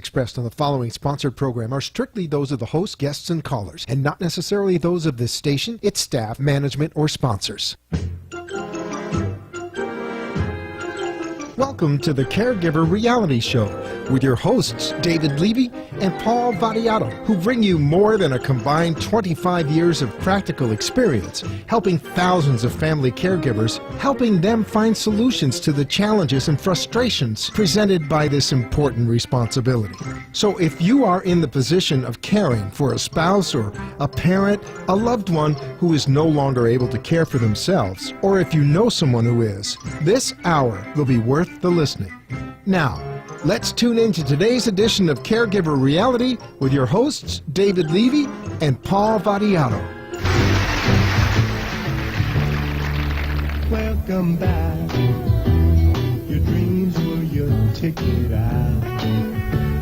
expressed on the following sponsored program are strictly those of the host, guests, and callers, and not necessarily those of this station, its staff, management, or sponsors. Welcome to the Caregiver Reality Show with your hosts, David Levy and Paul Vadiato, who bring you more than a combined 25 years of practical experience, helping thousands of family caregivers, helping them find solutions to the challenges and frustrations presented by this important responsibility. So if you are in the position of caring for a spouse or a parent, a loved one who is no longer able to care for themselves, or if you know someone who is, this hour will be worth the listening. Now, let's tune in to today's edition of Caregiver Reality with your hosts, David Levy and Paul Vadiato. Welcome back. Your dreams were your ticket out.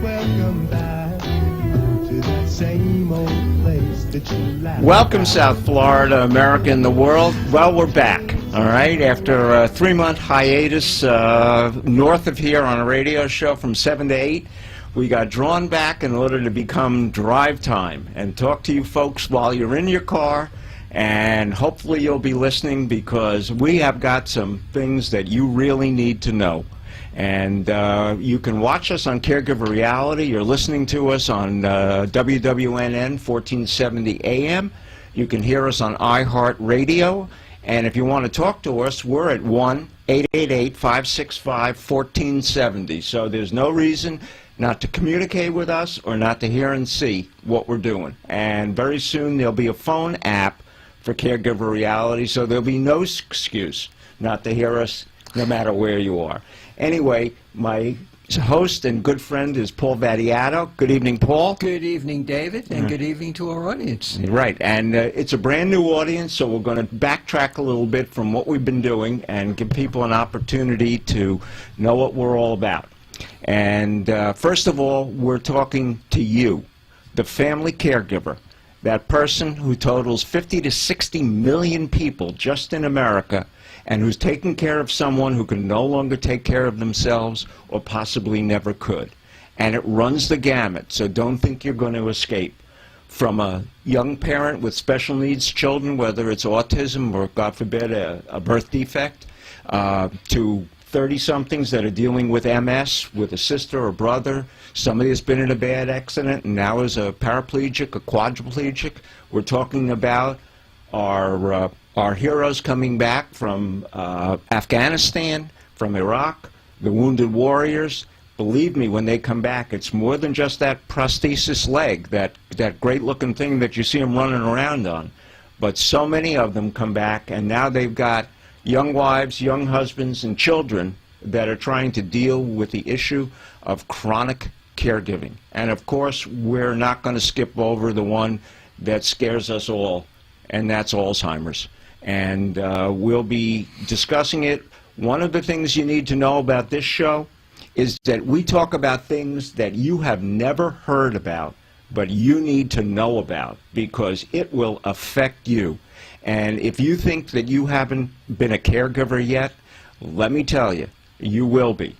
Welcome back to that same old place that you laughed. Welcome, South Florida, America, and the world. Well, we're back. All right, after a 3-month hiatus north of here on a radio show from 7 to 8, we got drawn back in order to become drive time and talk to you folks while you're in your car, and hopefully you'll be listening because we have got some things that you really need to know. And you can watch us on Caregiver Reality. You're listening to us on WWNN 1470 AM. You can hear us on iHeartRadio. And if you want to talk to us, we're at 1-888-565-1470. So there's no reason not to communicate with us or not to hear and see what we're doing. And very soon there'll be a phone app for Caregiver Reality, so there'll be no excuse not to hear us no matter where you are. Anyway, my host and good friend is Paul Vadiato. Good evening, Paul. Good evening, David, and good evening to our audience. Right, and it's a brand new audience, so we're going to backtrack a little bit from what we've been doing and give people an opportunity to know what we're all about. And first of all, we're talking to you, the family caregiver, that person who totals 50 to 60 million people just in America, and who's taking care of someone who can no longer take care of themselves or possibly never could. And it runs the gamut, so don't think you're going to escape. From a young parent with special needs children, whether it's autism or, God forbid, a birth defect, to 30-somethings that are dealing with MS, with a sister or brother, somebody that's been in a bad accident and now is a paraplegic, a quadriplegic. We're talking about our heroes coming back from Afghanistan, from Iraq, the wounded warriors. Believe me, when they come back, it's more than just that prosthesis leg, that great-looking thing that you see them running around on. But so many of them come back, and now they've got young wives, young husbands, and children that are trying to deal with the issue of chronic caregiving. And, of course, we're not going to skip over the one that scares us all, and that's Alzheimer's. And we'll be discussing it. One of the things you need to know about this show is that we talk about things that you have never heard about, but you need to know about because it will affect you. And if you think that you haven't been a caregiver yet, let me tell you, you will be.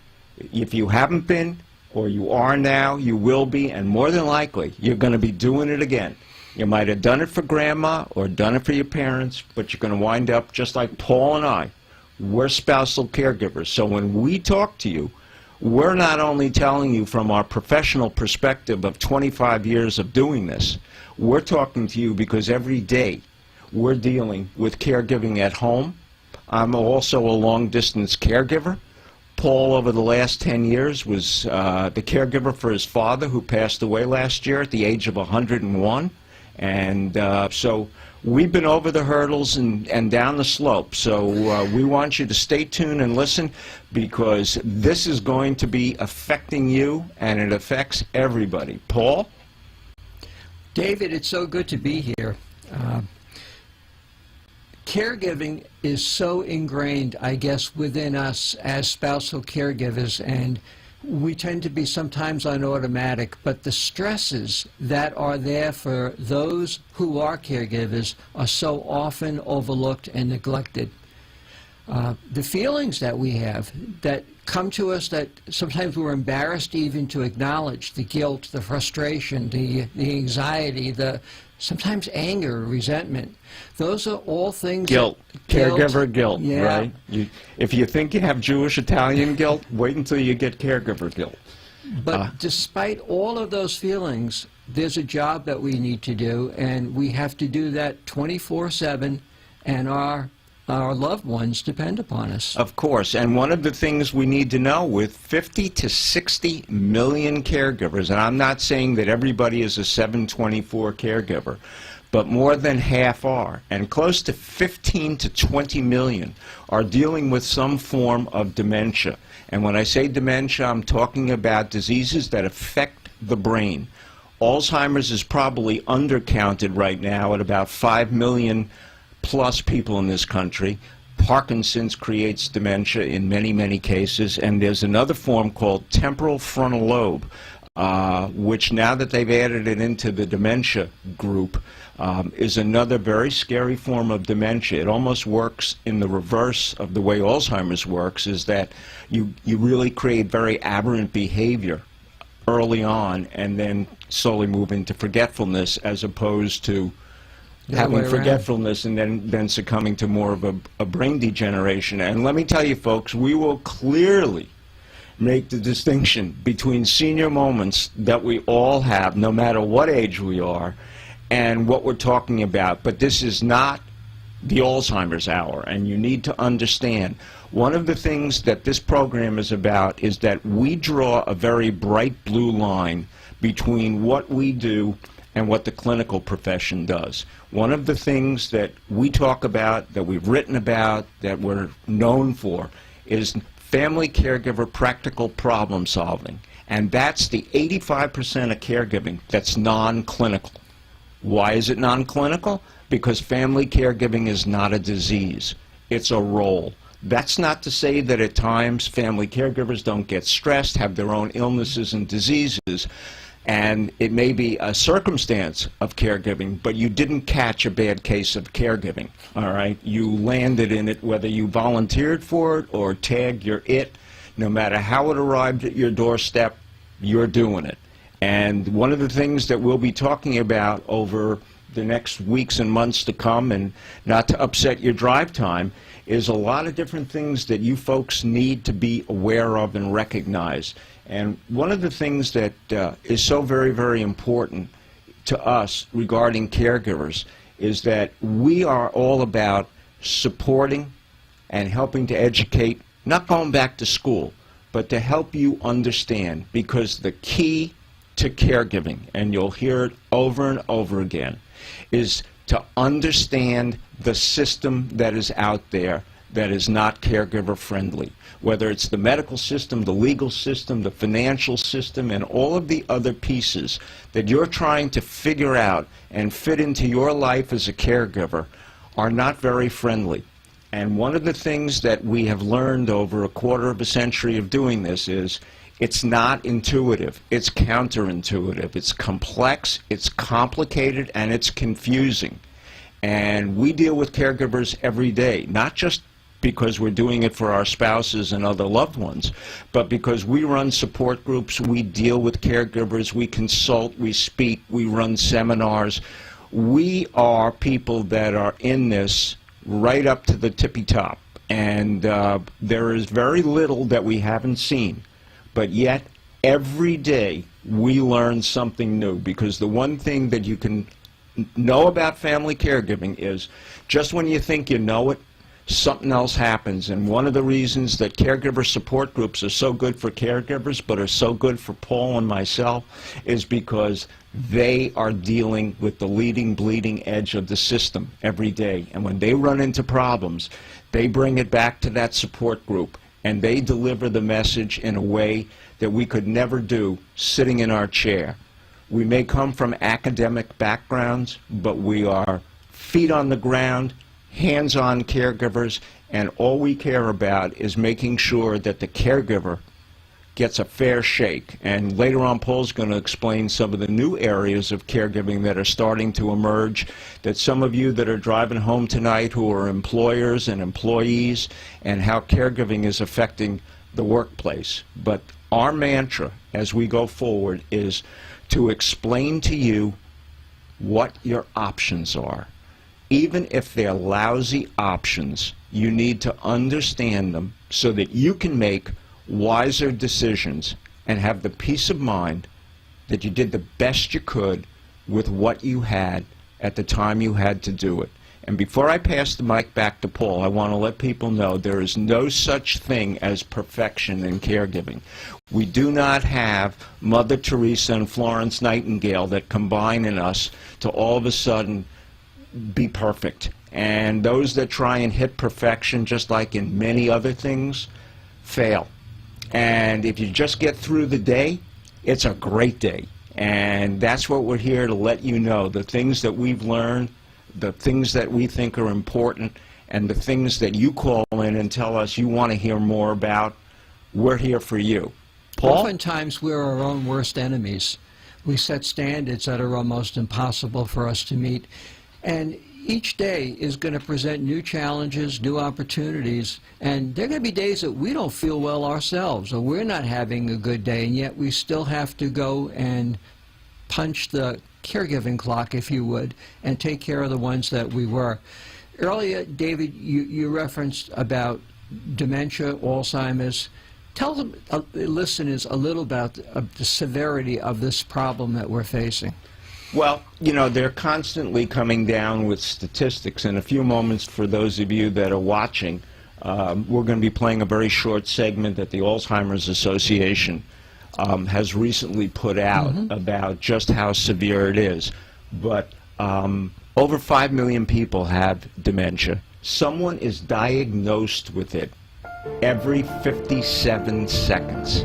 If you haven't been, or you are now, you will be, and more than likely, you're going to be doing it again. You might have done it for grandma or done it for your parents, but you're going to wind up just like Paul and I. We're spousal caregivers. So when we talk to you, we're not only telling you from our professional perspective of 25 years of doing this, we're talking to you because every day we're dealing with caregiving at home. I'm also a long-distance caregiver. Paul, over the last 10 years, was the caregiver for his father, who passed away last year at the age of 101. And so we've been over the hurdles and down the slope. So we want you to stay tuned and listen because this is going to be affecting you, and it affects everybody. Paul? David, it's so good to be here. Caregiving is so ingrained, I guess, within us as spousal caregivers, and we tend to be sometimes on automatic, but the stresses that are there for those who are caregivers are so often overlooked and neglected. the feelings that we have that come to us that sometimes we're embarrassed even to acknowledge, the guilt, the frustration, the anxiety, the sometimes anger, resentment. Those are all things. Guilt. Caregiver guilt, yeah. right? If you think you have Jewish Italian guilt, wait until you get caregiver guilt. But despite all of those feelings, there's a job that we need to do, and we have to do that 24/7, and our loved ones depend upon us. Of course, and one of the things we need to know, with 50 to 60 million caregivers, and I'm not saying that everybody is a 724 caregiver, but more than half are, and close to 15 to 20 million are dealing with some form of dementia. And when I say dementia, I'm talking about diseases that affect the brain. Alzheimer's is probably undercounted right now at about 5 million plus people in this country. Parkinson's creates dementia in many, many cases, and there's another form called temporal frontal lobe, which now that they've added it into the dementia group, is another very scary form of dementia. It almost works in the reverse of the way Alzheimer's works, is that you really create very aberrant behavior early on and then slowly move into forgetfulness, as opposed to having forgetfulness and then succumbing to more of a brain degeneration. And let me tell you, folks, we will clearly make the distinction between senior moments that we all have, no matter what age we are, and what we're talking about. But this is not the Alzheimer's hour, and you need to understand, one of the things that this program is about is that we draw a very bright blue line between what we do and what the clinical profession does. One of the things that we talk about, that we've written about, that we're known for, is family caregiver practical problem solving. And that's the 85% of caregiving that's non-clinical. Why is it non-clinical? Because family caregiving is not a disease. It's a role. That's not to say that at times family caregivers don't get stressed, have their own illnesses and diseases, and it may be a circumstance of caregiving, but you didn't catch a bad case of caregiving, all right? You landed in it, whether you volunteered for it or tagged your it. No matter how it arrived at your doorstep, you're doing it. And one of the things that we'll be talking about over the next weeks and months to come, and not to upset your drive time, is a lot of different things that you folks need to be aware of and recognize. And one of the things that is so very, very important to us regarding caregivers is that we are all about supporting and helping to educate, not going back to school, but to help you understand, because the key to caregiving, and you'll hear it over and over again, is to understand the system that is out there that is not caregiver friendly. Whether it's the medical system, the legal system, the financial system, and all of the other pieces that you're trying to figure out and fit into your life as a caregiver are not very friendly. And one of the things that we have learned over a quarter of a century of doing this is it's not intuitive. It's counterintuitive. It's complex, it's complicated, and it's confusing. And we deal with caregivers every day, not just because we're doing it for our spouses and other loved ones, but because we run support groups, we deal with caregivers, we consult, we speak, we run seminars. We are people that are in this right up to the tippy top. And there is very little that we haven't seen. But yet, every day, we learn something new, because the one thing that you can know about family caregiving is just when you think you know it, something else happens. And one of the reasons that caregiver support groups are so good for caregivers but are so good for Paul and myself is because they are dealing with the leading, bleeding edge of the system every day. And when they run into problems, they bring it back to that support group, and they deliver the message in a way that we could never do sitting in our chair. We may come from academic backgrounds, but we are feet on the ground, hands-on caregivers, and all we care about is making sure that the caregiver gets a fair shake. And later on, Paul's going to explain some of the new areas of caregiving that are starting to emerge, that some of you that are driving home tonight who are employers and employees, and how caregiving is affecting the workplace. But our mantra as we go forward is to explain to you what your options are. Even if they're lousy options, you need to understand them so that you can make wiser decisions and have the peace of mind that you did the best you could with what you had at the time you had to do it. And before I pass the mic back to Paul, I want to let people know there is no such thing as perfection in caregiving. We do not have Mother Teresa and Florence Nightingale that combine in us to all of a sudden be perfect. And those that try and hit perfection, just like in many other things, fail. And if you just get through the day, it's a great day. And that's what we're here to let you know, the things that we've learned, the things that we think are important, and the things that you call in and tell us you want to hear more about. We're here for you. Paul? Oftentimes we're our own worst enemies. We set standards that are almost impossible for us to meet. And each day is going to present new challenges, new opportunities, and there are going to be days that we don't feel well ourselves, or we're not having a good day, and yet we still have to go and punch the caregiving clock, if you would, and take care of the ones that we were. Earlier, David, you referenced about dementia, Alzheimer's. Tell the listeners a little about the severity of this problem that we're facing. Well, you know, they're constantly coming down with statistics. In a few moments, for those of you that are watching, we're going to be playing a very short segment that the Alzheimer's Association has recently put out about just how severe it is. But over 5 million people have dementia. Someone is diagnosed with it every 57 seconds.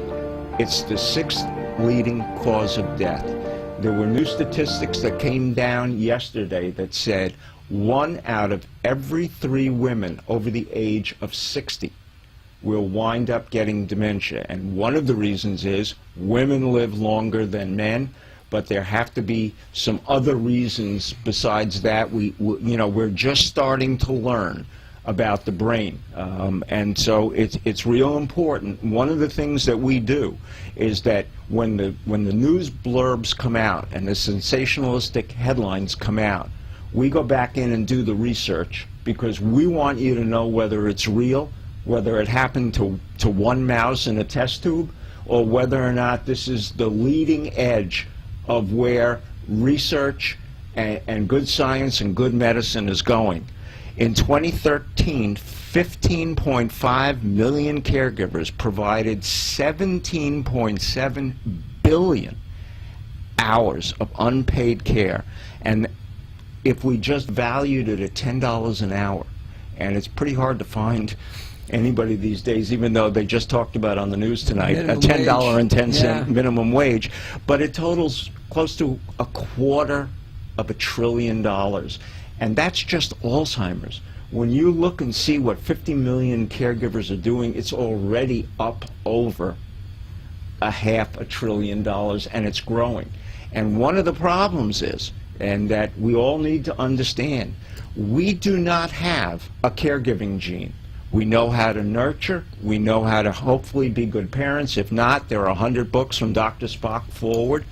It's the 6th leading cause of death. There were new statistics that came down yesterday that said 1 out of every 3 women over the age of 60 will wind up getting dementia. And one of the reasons is women live longer than men, but there have to be some other reasons besides that. We're just starting to learn about the brain, and so it's real important. One of the things that we do is that when the news blurbs come out and the sensationalistic headlines come out, we go back in and do the research, because we want you to know whether it's real, whether it happened to one mouse in a test tube, or whether or not this is the leading edge of where research and good science and good medicine is going. In 2013, 15.5 million caregivers provided 17.7 billion hours of unpaid care. And if we just valued it at $10 an hour, and it's pretty hard to find anybody these days, even though they just talked about on the news tonight a $10.10 minimum wage, but it totals close to $250 billion. And that's just Alzheimer's. When you look and see what 50 million caregivers are doing, it's already up over $500 billion, and it's growing. And one of the problems is, and that we all need to understand, we do not have a caregiving gene. We know how to nurture. We know how to hopefully be good parents. If not, there are 100 books from Dr. Spock forward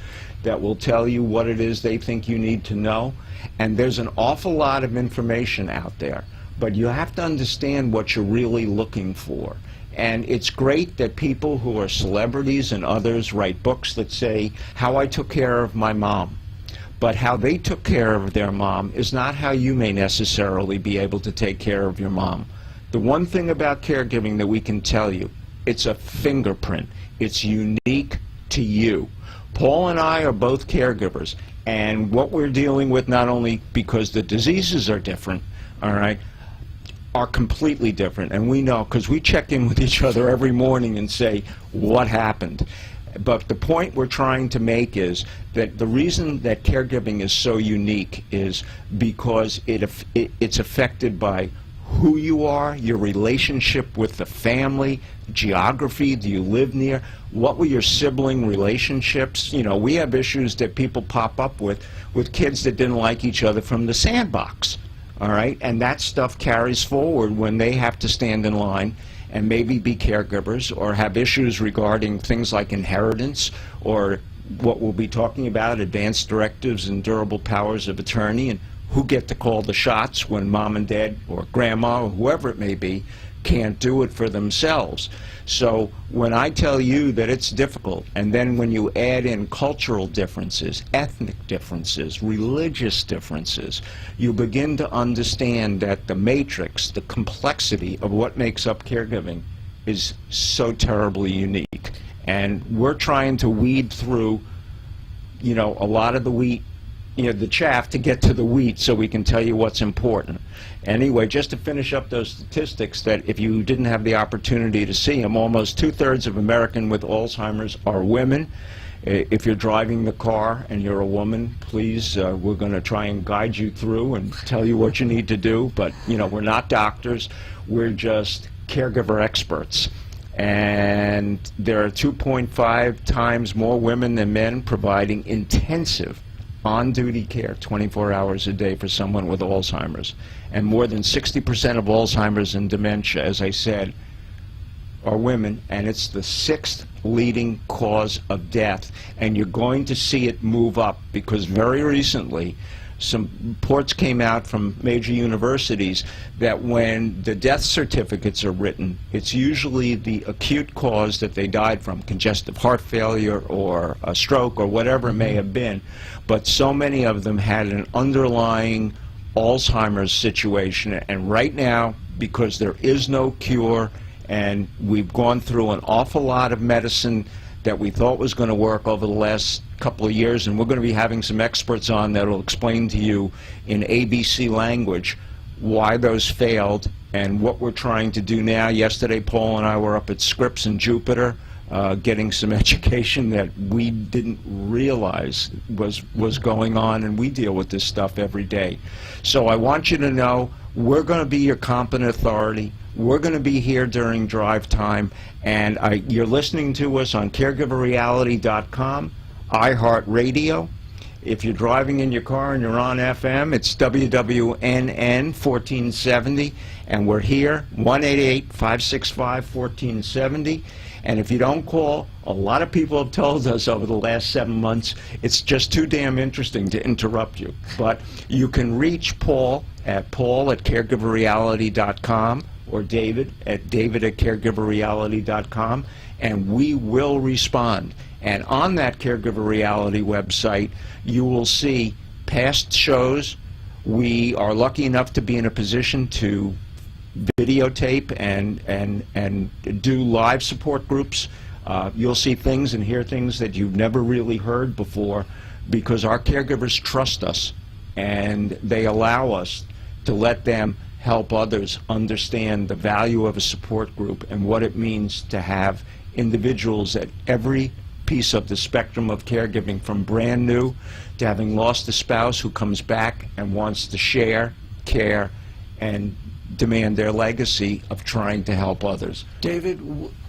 that will tell you what it is they think you need to know. And there's an awful lot of information out there, but you have to understand what you're really looking for. And it's great that people who are celebrities and others write books that say how I took care of my mom. But how they took care of their mom is not how you may necessarily be able to take care of your mom. The one thing about caregiving that we can tell you, it's a fingerprint. It's unique to you. Paul and I are both caregivers, and what we're dealing with, not only because the diseases are different, all right, are completely different. And we know, because we check in with each other every morning and say, what happened? But the point we're trying to make is that the reason that caregiving is so unique is because it's affected by who you are, your relationship with the family, geography, do you live near, what were your sibling relationships? You know, we have issues that people pop up with kids that didn't like each other from the sandbox, all right? And that stuff carries forward when they have to stand in line and maybe be caregivers or have issues regarding things like inheritance or what we'll be talking about, advanced directives and durable powers of attorney, and who get to call the shots when mom and dad or grandma or whoever it may be can't do it for themselves. So when I tell you that it's difficult, and then when you add in cultural differences, ethnic differences, religious differences, you begin to understand that the matrix, the complexity of what makes up caregiving is so terribly unique. And we're trying to weed through, you know, a lot of the wheat, you know, the chaff to get to the wheat so we can tell you what's important. Anyway, just to finish up those statistics, that if you didn't have the opportunity to see them, almost 2/3 of Americans with Alzheimer's are women. If you're driving the car and you're a woman, please, we're going to try and guide you through and tell you what you need to do. But, you know, we're not doctors. We're just caregiver experts. And there are 2.5 times more women than men providing intensive on-duty care 24 hours a day for someone with Alzheimer's. And more than 60% of Alzheimer's and dementia, as I said, are women, and it's the 6th leading cause of death. And you're going to see it move up because very recently some reports came out from major universities that when the death certificates are written, it's usually the acute cause that they died from, congestive heart failure or a stroke or whatever it may have been. But so many of them had an underlying Alzheimer's situation. And right now, because there is no cure, and we've gone through an awful lot of medicine that we thought was going to work over the last couple of years, and we're going to be having some experts on that will explain to you in ABC language why those failed and what we're trying to do now. Yesterday, Paul and I were up at Scripps in Jupiter getting some education that we didn't realize was going on, and we deal with this stuff every day. So I want you to know we're going to be your competent authority. We're going to be here during drive time, and you're listening to us on CaregiverReality.com, iHeartRadio. If you're driving in your car and you're on FM, it's WWNN 1470, and we're here, 1-888-565-1470. And if you don't call, a lot of people have told us over the last 7 months, it's just too damn interesting to interrupt you. But you can reach Paul at caregiverreality.com or David at caregiverreality.com, and we will respond. And on that Caregiver Reality website, you will see past shows. We are lucky enough to be in a position to videotape and do live support groups. You'll see things and hear things that you've never really heard before because our caregivers trust us and they allow us to let them help others understand the value of a support group and what it means to have individuals at every piece of the spectrum of caregiving, from brand new to having lost a spouse who comes back and wants to share, care, and demand their legacy of trying to help others. David,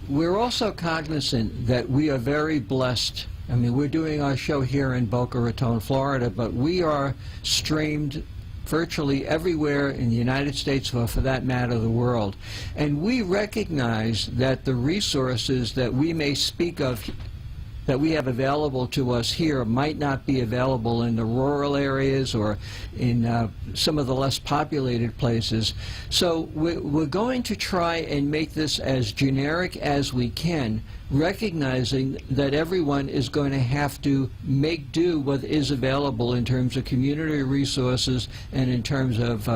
we're also cognizant that we are very blessed. I mean, we're doing our show here in Boca Raton, Florida, but we are streamed virtually everywhere in the United States, or for that matter, the world. And we recognize that the resources that we may speak of that we have available to us here might not be available in the rural areas or in some of the less populated places. So we're going to try and make this as generic as we can, recognizing that everyone is going to have to make do what is available in terms of community resources and in terms of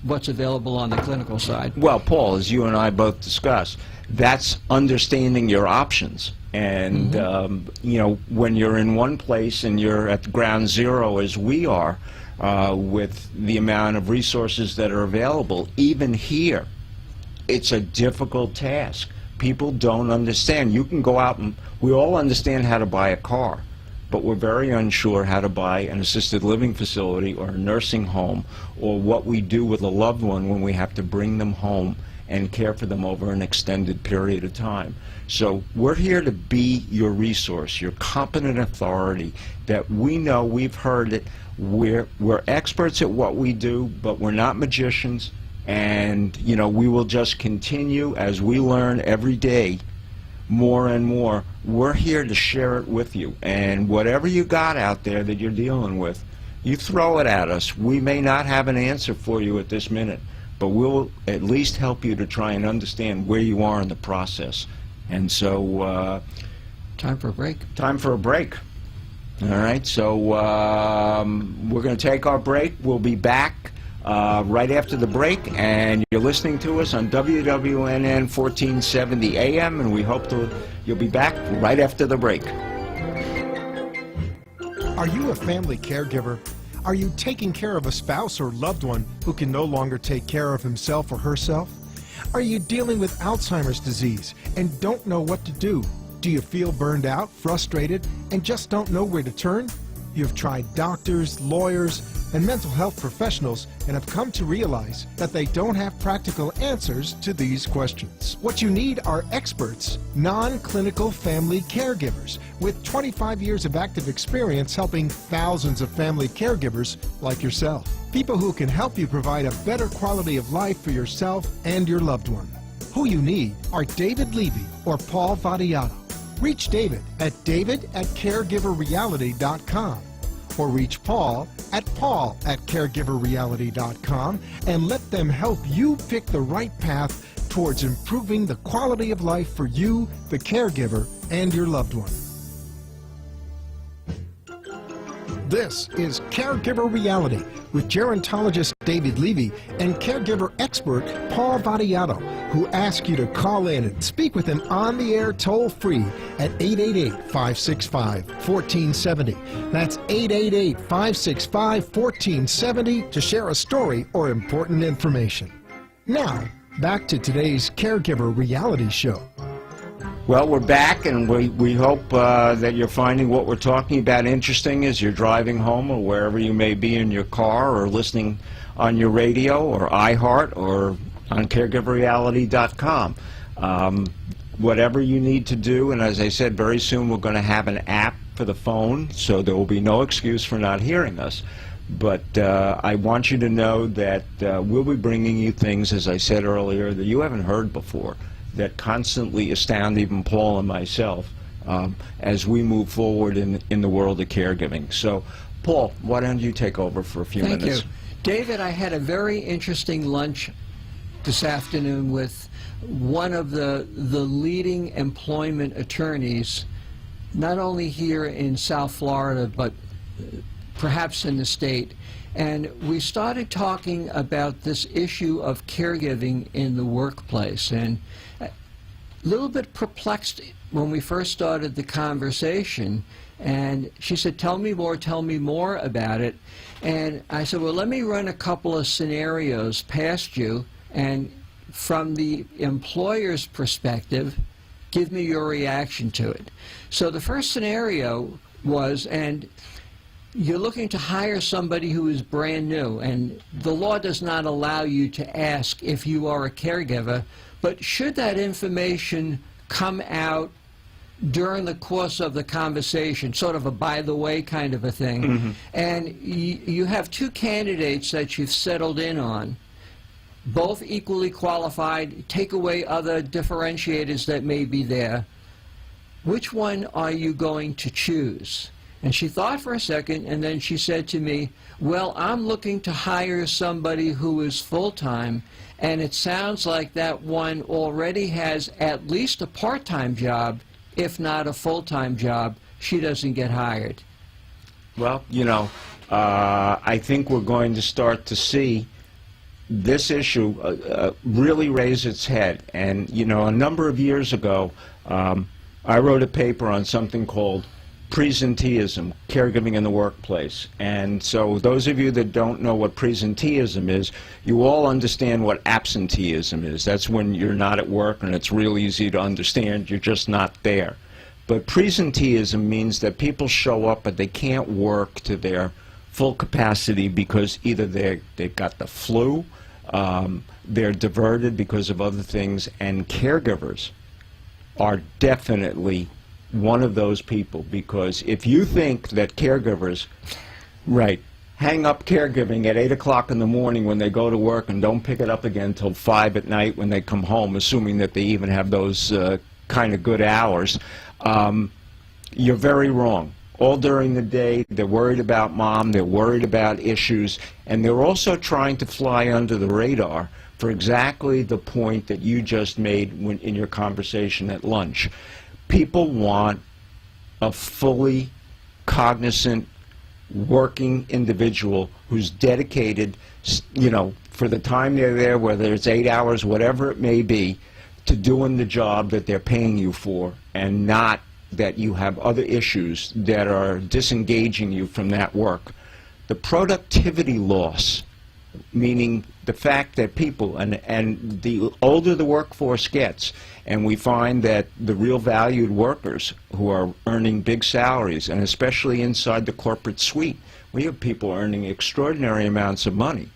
what's available on the clinical side. Well, Paul, as you and I both discussed, that's understanding your options. And, you know, when you're in one place and you're at ground zero, as we are, with the amount of resources that are available, even here, it's a difficult task. People don't understand. You can go out and we all understand how to buy a car, but we're very unsure how to buy an assisted living facility or a nursing home, or what we do with a loved one when we have to bring them home and care for them over an extended period of time. So we're here to be your resource, your competent authority, that we know, we've heard it, we're experts at what we do, but we're not magicians, and you know, we will just continue as we learn every day more and more. We're here to share it with you, and whatever you got out there that you're dealing with, you throw it at us. We may not have an answer for you at this minute, but we'll at least help you to try and understand where you are in the process. And so Time for a break. time for a break. All right, so we're going to take our break. We'll be back right after the break, and you're listening to us on WWNN 1470 AM, and we hope you'll be back right after the break. Are you a family caregiver? Are you taking care of a spouse or loved one who can no longer take care of himself or herself? Are you dealing with Alzheimer's disease and don't know what to do? Do you feel burned out, frustrated, and just don't know where to turn? You've tried doctors, lawyers, and mental health professionals and have come to realize that they don't have practical answers to these questions. What you need are experts, non-clinical family caregivers with 25 years of active experience helping thousands of family caregivers like yourself. People who can help you provide a better quality of life for yourself and your loved one. Who you need are David Levy or Paul Vadiato. Reach David at david@caregiverreality.com or reach Paul at caregiverreality.com and let them help you pick the right path towards improving the quality of life for you, the caregiver, and your loved one. This is Caregiver Reality with gerontologist David Levy and caregiver expert Paul Vadiato, who ask you to call in and speak with him on the air toll-free at 888-565-1470. That's 888-565-1470 to share a story or important information. Now, back to today's Caregiver Reality Show. Well, we're back, and we hope that you're finding what we're talking about interesting as you're driving home or wherever you may be in your car, or listening on your radio or iHeart or on caregiverreality.com. Whatever you need to do, and as I said, very soon we're going to have an app for the phone, so there will be no excuse for not hearing us. But I want you to know that we'll be bringing you things, as I said earlier, that you haven't heard before, that constantly astound even Paul and myself as we move forward in the world of caregiving. So, Paul, why don't you take over for a few minutes? Thank you. David, I had a very interesting lunch this afternoon with one of the leading employment attorneys, not only here in South Florida, but perhaps in the state. And we started talking about this issue of caregiving in the workplace. And a little bit perplexed when we first started the conversation. And she said, tell me more about it. And I said, well, let me run a couple of scenarios past you. And from the employer's perspective, give me your reaction to it. So the first scenario was, and you're looking to hire somebody who is brand new, and the law does not allow you to ask if you are a caregiver, but should that information come out during the course of the conversation, sort of a by the way kind of a thing, and you have two candidates that you've settled in on, both equally qualified, take away other differentiators that may be there, which one are you going to choose? And she thought for a second, and then she said to me, well, I'm looking to hire somebody who is full-time, and it sounds like that one already has at least a part-time job, if not a full-time job. She doesn't get hired. Well, you know, I think we're going to start to see this issue really raise its head. And, you know, a number of years ago, I wrote a paper on something called presenteeism, caregiving in the workplace. And so those of you that don't know what presenteeism is, you all understand what absenteeism is. That's when you're not at work and it's real easy to understand. You're just not there. But presenteeism means that people show up but they can't work to their full capacity because either they've got the flu, they're diverted because of other things, and caregivers are definitely one of those people, because if you think that caregivers, right, hang up caregiving at 8 o'clock in the morning when they go to work and don't pick it up again until 5 at night when they come home, assuming that they even have those kind of good hours, you're very wrong. All during the day, they're worried about mom, they're worried about issues, and they're also trying to fly under the radar for exactly the point that you just made in your conversation at lunch. People want a fully cognizant, working individual who's dedicated, you know, for the time they're there, whether it's 8 hours, whatever it may be, to doing the job that they're paying you for, and not that you have other issues that are disengaging you from that work. The productivity loss, meaning the fact that people, and the older the workforce gets, and we find that the real valued workers who are earning big salaries, and especially inside the corporate suite, we have people earning extraordinary amounts of money.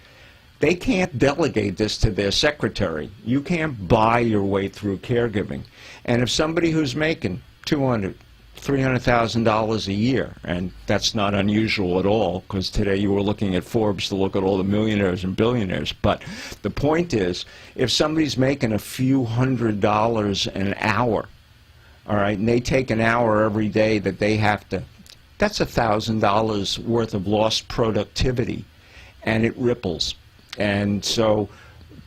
They can't delegate this to their secretary. You can't buy your way through caregiving. And if somebody who's making $200,000, $300,000 a year, and that's not unusual at all, because today you were looking at Forbes to look at all the millionaires and billionaires. But the point is, if somebody's making a few $100s an hour, all right, and they take an hour every day that they have to, that's $1,000 worth of lost productivity, and it ripples. And so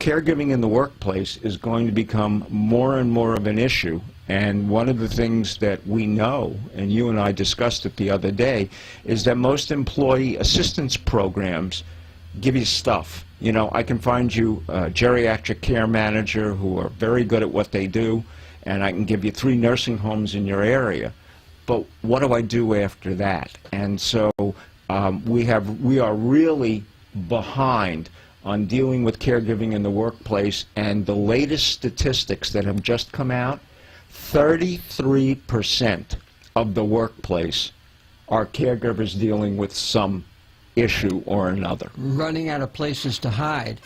caregiving in the workplace is going to become more and more of an issue. And one of the things that we know, and you and I discussed it the other day, is that most employee assistance programs give you stuff. You know, I can find you a geriatric care manager who are very good at what they do, and I can give you 3 nursing homes in your area. But what do I do after that? And so we are really behind on dealing with caregiving in the workplace, and the latest statistics that have just come out, 33% of the workplace are caregivers dealing with some issue or another. Running out of places to hide.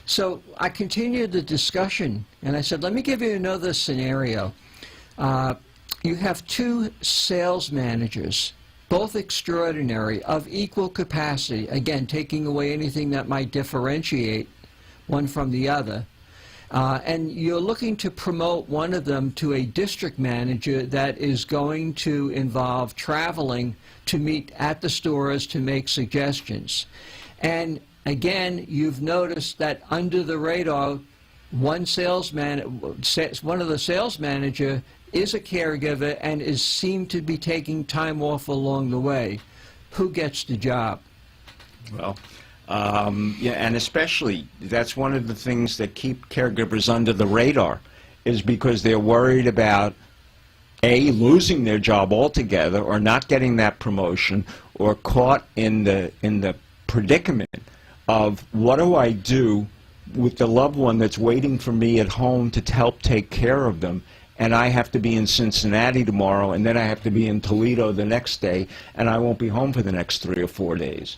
So I continued the discussion, and I said, let me give you another scenario. You have 2 sales managers, both extraordinary, of equal capacity, again, taking away anything that might differentiate one from the other. And you're looking to promote one of them to a district manager that is going to involve traveling to meet at the stores to make suggestions. And again, you've noticed that under the radar, one of the sales manager is a caregiver and is seemed to be taking time off along the way. Who gets the job? Well, yeah, and especially that's one of the things that keep caregivers under the radar, is because they're worried about A, losing their job altogether, or not getting that promotion, or caught in the predicament of, what do I do with the loved one that's waiting for me at home to help take care of them, and I have to be in Cincinnati tomorrow, and then I have to be in Toledo the next day, and I won't be home for the next 3 or 4 days.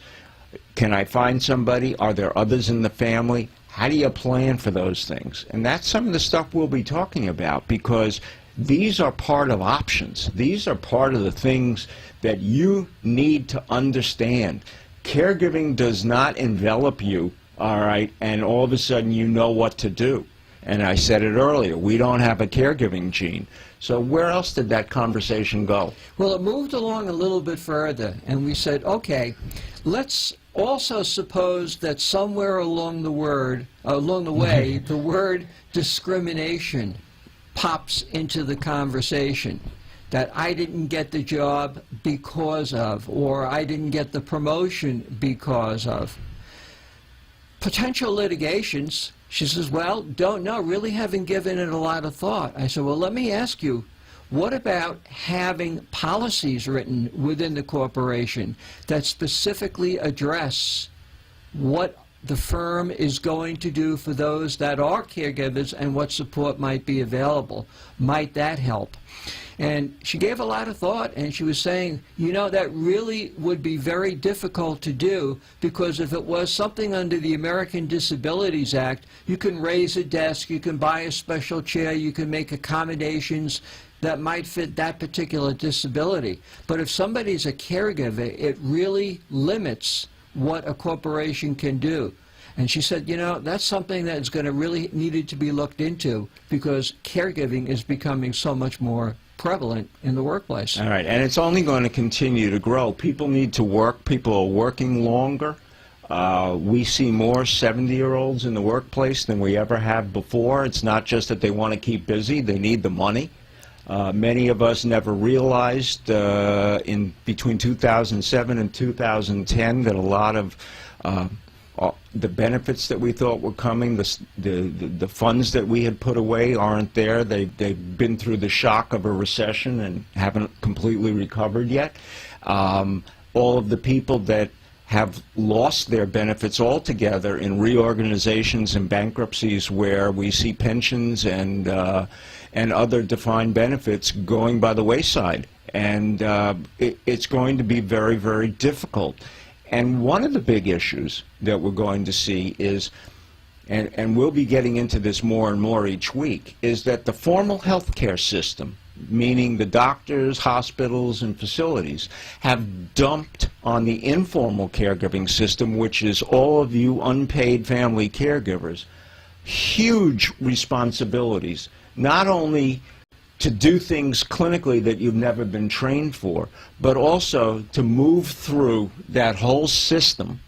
Can I find somebody? Are there others in the family? How do you plan for those things? And that's some of the stuff we'll be talking about, because these are part of options. These are part of the things that you need to understand. Caregiving does not envelop you, all right, and all of a sudden you know what to do. And I said it earlier, we don't have a caregiving gene. So where else did that conversation go? Well, it moved along a little bit further, and we said, okay, let's also suppose that somewhere along the way, the word discrimination pops into the conversation. That I didn't get the job because of, or I didn't get the promotion because of. Potential litigations. She says, well, don't know, really haven't given it a lot of thought. I said, well, let me ask you, what about having policies written within the corporation that specifically address what the firm is going to do for those that are caregivers and what support might be available. Might that help? And she gave a lot of thought, and she was saying, you know, that really would be very difficult to do, because if it was something under the American Disabilities Act, you can raise a desk, you can buy a special chair, you can make accommodations that might fit that particular disability. But if somebody's a caregiver, it really limits what a corporation can do. And she said, you know, that's something that's going to really needed to be looked into, because caregiving is becoming so much more prevalent in the workplace. All right, and it's only going to continue to grow. People need to work. People are working longer. We see more 70-year-olds in the workplace than we ever have before. It's not just that they want to keep busy, they need the money. Many of us never realized in between 2007 and 2010 that a lot of the benefits that we thought were coming, the funds that we had put away aren't there. They've been through the shock of a recession and haven't completely recovered yet. All of the people that have lost their benefits altogether in reorganizations and bankruptcies, where we see pensions and other defined benefits going by the wayside. And it's going to be very, very difficult. And one of the big issues that we're going to see is, and we'll be getting into this more and more each week, is that the formal health care system, meaning the doctors, hospitals, and facilities, have dumped on the informal caregiving system, which is all of you unpaid family caregivers, huge responsibilities, not only to do things clinically that you've never been trained for, but also to move through that whole system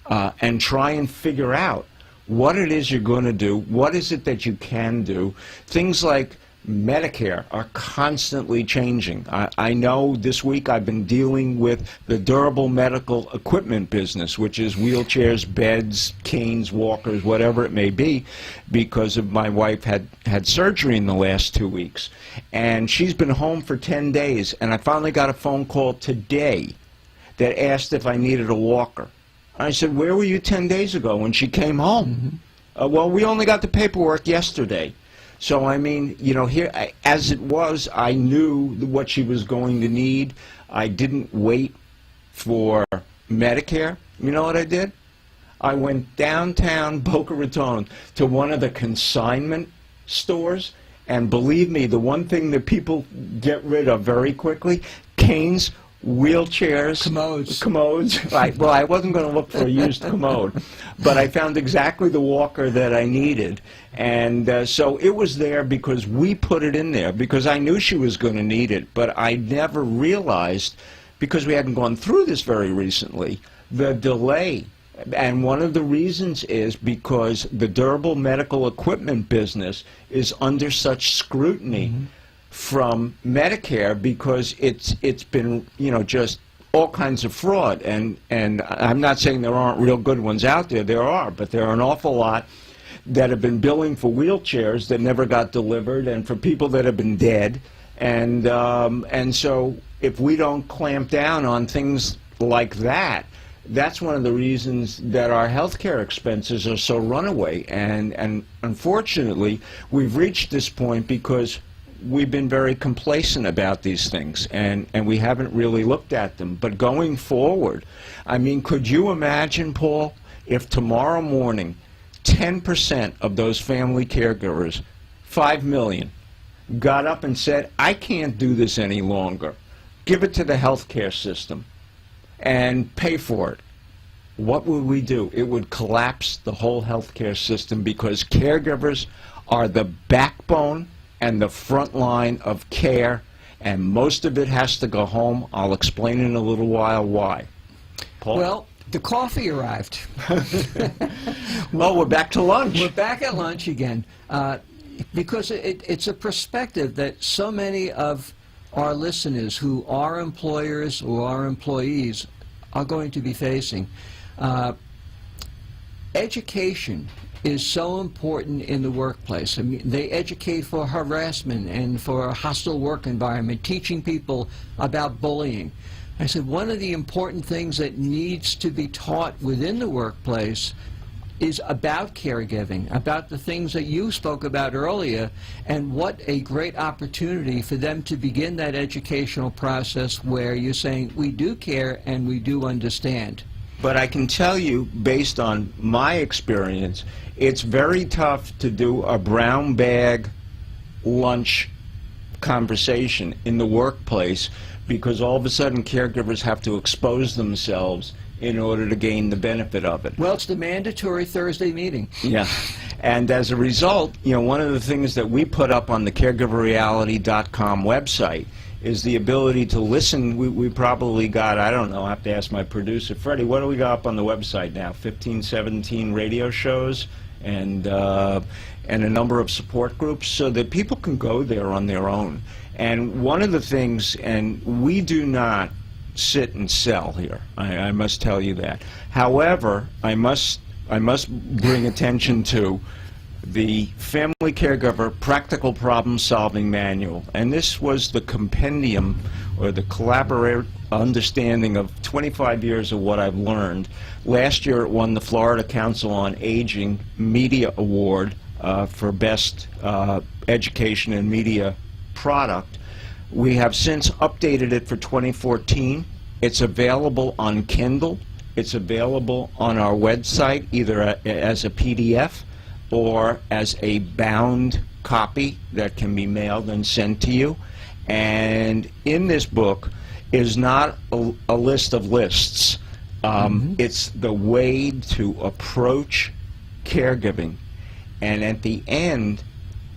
and try and figure out what it is you're going to do, what is it that you can do. Things like Medicare are constantly changing. I know this week I've been dealing with the durable medical equipment business, which is wheelchairs, beds, canes, walkers, whatever it may be, because of my wife had surgery in the last 2 weeks. And she's been home for 10 days, and I finally got a phone call today that asked if I needed a walker. I said, where were you 10 days ago when she came home? Well, we only got the paperwork yesterday. So, I mean, you know, here, as it was, I knew what she was going to need. I didn't wait for Medicare. You know what I did? I went downtown Boca Raton to one of the consignment stores, and believe me, the one thing that people get rid of very quickly, canes, wheelchairs, commodes. Well, I wasn't going to look for a used commode, but I found exactly the walker that I needed. And so it was there because we put it in there, because I knew she was going to need it, but I never realized, because we hadn't gone through this very recently, the delay. And one of the reasons is because the durable medical equipment business is under such scrutiny from Medicare, because it's been, you know, just all kinds of fraud. And I'm not saying there aren't real good ones out there. There are, but there are an awful lot that have been billing for wheelchairs that never got delivered, and for people that have been dead. And so if we don't clamp down on things like that, that's one of the reasons that our health care expenses are so runaway. And unfortunately, we've reached this point because we've been very complacent about these things, and we haven't really looked at them. But going forward, I mean, could you imagine, Paul, if tomorrow morning 10% of those family caregivers, 5 million, got up and said, I can't do this any longer, give it to the health care system and pay for it? What would we do? It would collapse the whole health care system, because caregivers are the backbone and the front line of care, and most of it has to go home. I'll explain in a little while why. Paul? Well, the coffee arrived. Well, we're back to lunch. We're back at lunch again, because it's a perspective that so many of our listeners who are employers or are employees are going to be facing. Education is so important in the workplace. I mean, they educate for harassment and for a hostile work environment, teaching people about bullying. I said one of the important things that needs to be taught within the workplace is about caregiving, about the things that you spoke about earlier, and what a great opportunity for them to begin that educational process where you're saying, we do care and we do understand. But I can tell you, based on my experience, it's very tough to do a brown bag lunch conversation in the workplace, because all of a sudden caregivers have to expose themselves in order to gain the benefit of it. Well, it's the mandatory Thursday meeting. Yeah. And as a result, you know, one of the things that we put up on the caregiverreality.com website is the ability to listen. We probably got, I don't know, I have to ask my producer, Freddie, what do we got up on the website now? 15, 17 radio shows and a number of support groups so that people can go there on their own. And one of the things, and we do not sit and sell here, I must tell you that. However, I must bring attention to the Family Caregiver Practical Problem Solving Manual. And this was the compendium or the collaborative understanding of 25 years of what I've learned. Last year it won the Florida Council on Aging Media Award for Best Education and Media Product. We have since updated it for 2014. It's available on Kindle. It's available on our website either as a PDF or as a bound copy that can be mailed and sent to you. And in this book is not a list of lists. It's the way to approach caregiving. And at the end,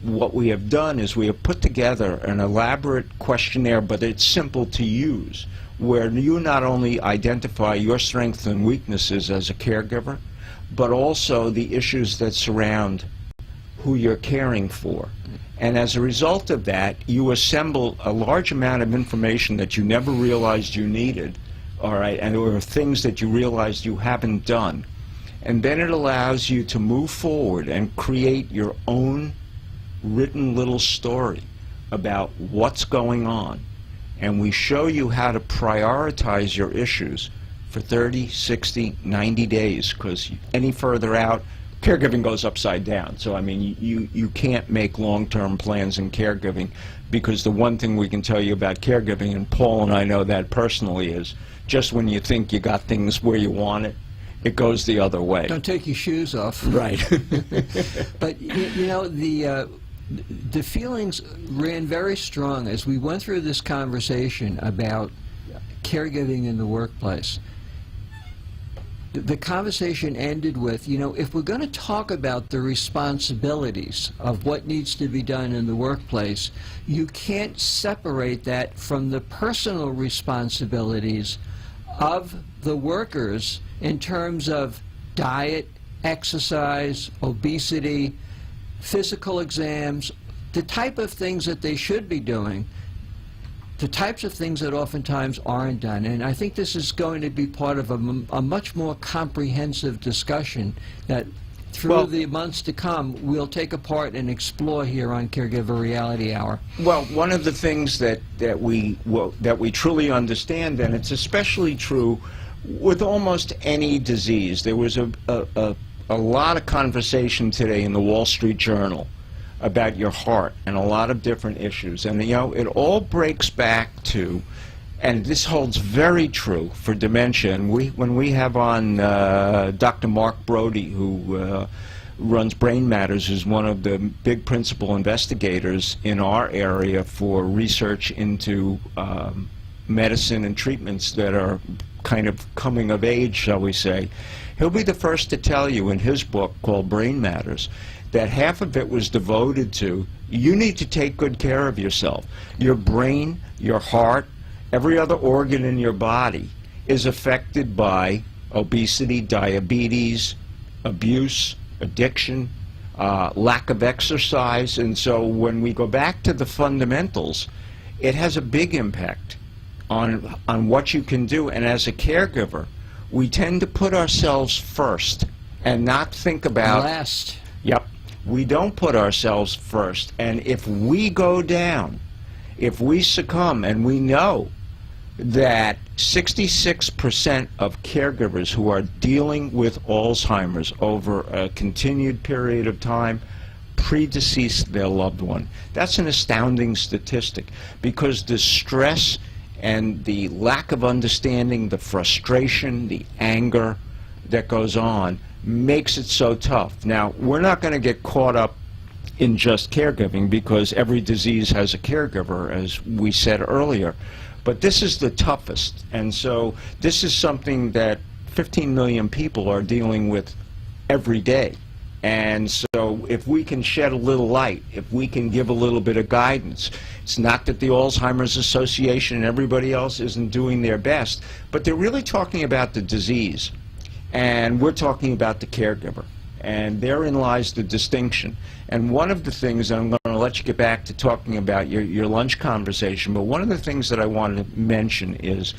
what we have done is we have put together an elaborate questionnaire, but it's simple to use, where you not only identify your strengths and weaknesses as a caregiver, but also the issues that surround who you're caring for. And as a result of that, you assemble a large amount of information that you never realized you needed, all right, and there were things that you realized you haven't done. And then it allows you to move forward and create your own written little story about what's going on. And we show you how to prioritize your issues for 30, 60, 90 days, because any further out, caregiving goes upside down. So, I mean, you can't make long-term plans in caregiving, because the one thing we can tell you about caregiving, and Paul and I know that personally, is just when you think you got things where you want it, it goes the other way. Don't take your shoes off. Right. But, you know, the feelings ran very strong as we went through this conversation about caregiving in the workplace. The conversation ended with, you know, if we're going to talk about the responsibilities of what needs to be done in the workplace, you can't separate that from the personal responsibilities of the workers in terms of diet, exercise, obesity, physical exams, the type of things that they should be doing, the types of things that oftentimes aren't done. And I think this is going to be part of a much more comprehensive discussion that through the months to come we'll take apart and explore here on Caregiver Reality Hour. Well, One of the things that we truly understand, and it's especially true with almost any disease. There was a lot of conversation today in the Wall Street Journal about your heart and a lot of different issues. And, you know, it all breaks back to, and this holds very true for dementia, and when we have on Dr. Mark Brody, who runs Brain Matters, who's one of the big principal investigators in our area for research into medicine and treatments that are kind of coming of age, shall we say. He'll be the first to tell you in his book called Brain Matters that half of it was devoted to, you need to take good care of yourself. Your brain, your heart, every other organ in your body is affected by obesity, diabetes, abuse, addiction, lack of exercise. And so when we go back to the fundamentals, it has a big impact on what you can do. And as a caregiver, we tend to put ourselves first and not think about last. Yep. We don't put ourselves first. And if we go down, if we succumb, and we know that 66% of caregivers who are dealing with Alzheimer's over a continued period of time predeceased their loved one. That's an astounding statistic, because the stress and the lack of understanding, the frustration, the anger that goes on makes it so tough. Now, we're not going to get caught up in just caregiving, because every disease has a caregiver, as we said earlier. But this is the toughest, and so this is something that 15 million people are dealing with every day. And so if we can shed a little light, if we can give a little bit of guidance, it's not that the Alzheimer's Association and everybody else isn't doing their best, but they're really talking about the disease, and we're talking about the caregiver. And therein lies the distinction. And one of the things, and I'm going to let you get back to talking about your lunch conversation, but one of the things that I wanted to mention is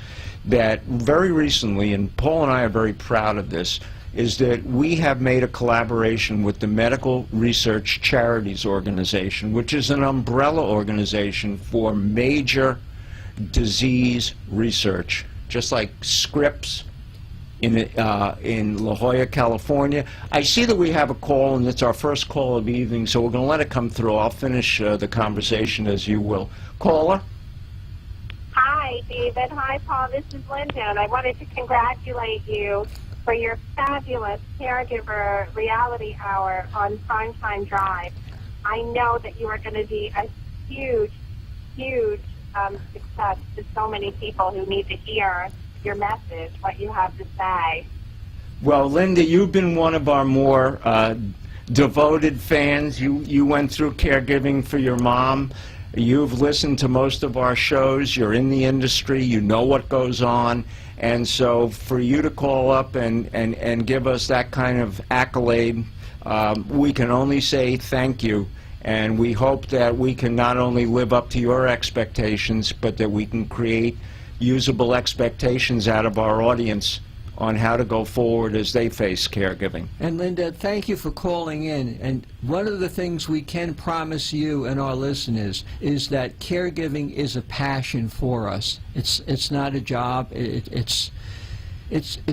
that very recently, and Paul and I are very proud of this, is that we have made a collaboration with the Medical Research Charities Organization, which is an umbrella organization for major disease research, just like Scripps in La Jolla, California. I see that we have a call, and it's our first call of the evening, so we're going to let it come through. I'll finish the conversation as you will. Caller? Hi, David. Hi, Paul. This is Linda, and I wanted to congratulate you for your fabulous Caregiver reality hour on Primetime Drive. I know that you are going to be a huge, huge success to so many people who need to hear your message, what you have to say. Well, Linda, you've been one of our more devoted fans. You went through caregiving for your mom. You've listened to most of our shows. You're in the industry. You know what goes on. And so for you to call up and give us that kind of accolade, we can only say thank you. And we hope that we can not only live up to your expectations, but that we can create usable expectations out of our audience on how to go forward as they face caregiving. And Linda, thank you for calling in. And one of the things we can promise you and our listeners is that caregiving is a passion for us. It's not a job. It's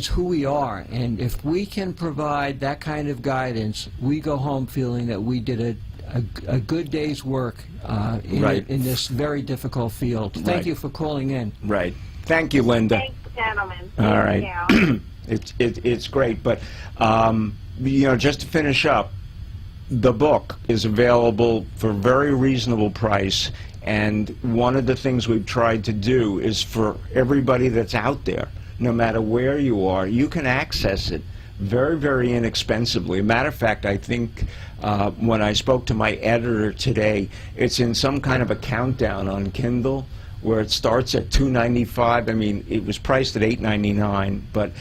who we are. And if we can provide that kind of guidance, we go home feeling that we did a good day's work in this very difficult field. Thank you for calling in. Right. Thank you, Linda. Thanks, gentlemen. All Thank right. you. It's great, but you know, just to finish up, the book is available for a very reasonable price, and one of the things we've tried to do is for everybody that's out there, no matter where you are, you can access it very, very inexpensively. Matter of fact, I think when I spoke to my editor today, it's in some kind of a countdown on Kindle, where it starts at $2.95. I mean, it was priced at $8.99, but